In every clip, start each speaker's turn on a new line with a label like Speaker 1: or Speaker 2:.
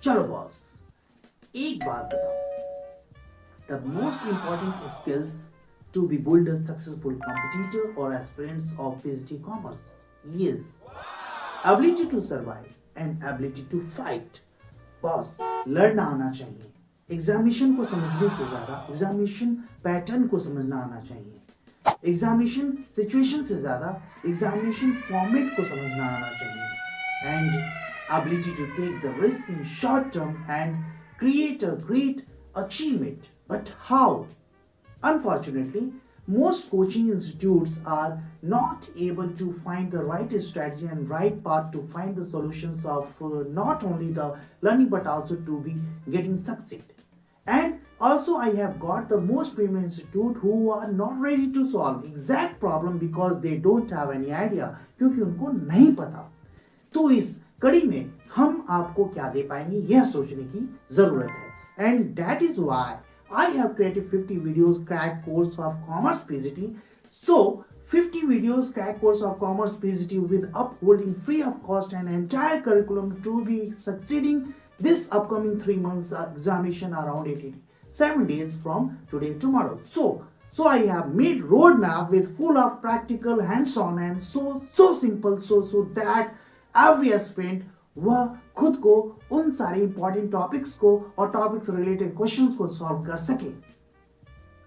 Speaker 1: चलो बॉस, एक बात बताओ, the most important skills to be build a successful competitor or aspirants of PhD commerce. Yes, ability to survive and ability to fight. Boss, लड़ना आना चाहिए। Examination को समझने से ज्यादा एग्जामिनेशन पैटर्न को समझना आना चाहिए। एग्जामिनेशन सिचुएशन से ज्यादा एग्जामिनेशन फॉर्मेट को समझना आना चाहिए। And ability to take the risk in short term and create a great achievement. But how? Unfortunately, most coaching institutes are not able to find the right strategy and right path to find the solutions of not only the learning but also to be getting succeed. And also I have got the most premium institute who are not ready to solve exact problem because they don't have any idea, क्योंकि उनको नहीं पता। तो इस कड़ी में हम आपको क्या दे पाएंगे यह सोचने की जरूरत है। And that is why I have created 50 videos crack course of commerce PGT. So 50 videos crack course of commerce PGT with upholding free of cost and entire curriculum to be succeeding this upcoming 3 months examination around 87 days from today tomorrow. So I have made roadmap with full of practical hands-on and so simple so that every aspirant वह खुद को उन सारे important topics को और topics related questions को solve कर सके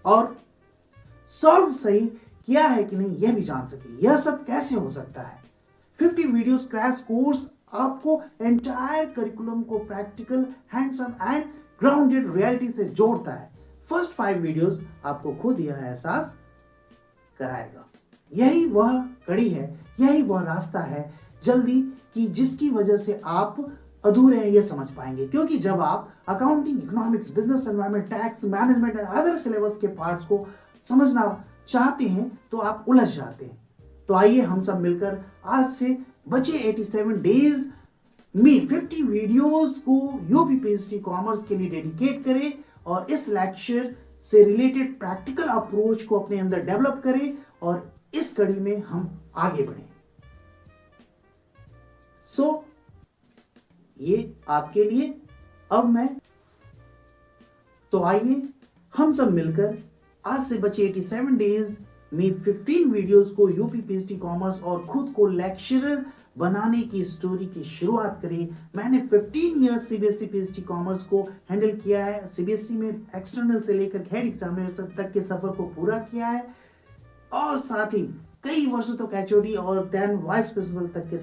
Speaker 1: और सॉल्व सही किया है कि नहीं यह भी जान सके। यह सब कैसे हो सकता है? 50 वीडियोस क्रैश कोर्स आपको एंटायर करिकुलम को practical hands on and grounded reality से जोड़ता है। फर्स्ट 5 वीडियोस आपको खुद यह एहसास कराएगा। यही वह कड़ी है, यही वह रास्ता है जल्दी कि जिसकी वजह से आप अधूरे हैं यह समझ पाएंगे, क्योंकि जब आप accounting, economics, business environment, tax, management and other syllabus के पार्ट्स को समझना चाहते हैं तो आप उलझ जाते हैं। तो आइए हम सब मिलकर आज से बचे 87 डेज में 50 वीडियोस को यूपी पीएचडी कॉमर्स के लिए डेडिकेट करें और इस लेक्चर से रिलेटेड प्रैक्टिकल अप्रोच को अपने अंदर डेवलप करें और इस कड़ी में हम आगे बढ़ें। ये आपके लिए अब मैं तो आइए हम सब मिलकर आज से बचे 87 डेज में 15 वीडियोस को यूपी पीएचडी कॉमर्स और खुद को लेक्चरर बनाने की स्टोरी की शुरुआत करें। मैंने 15 इयर्स सीबीएसई पीएचडी कॉमर्स को हैंडल किया है। सीबीएसई में एक्सटर्नल से लेकर हेड एग्जामिनेशन तक के सफर को पूरा किया है और साथ ही कई वर्षों तक एचओडी और देन वाइस प्रिंसिपल तक के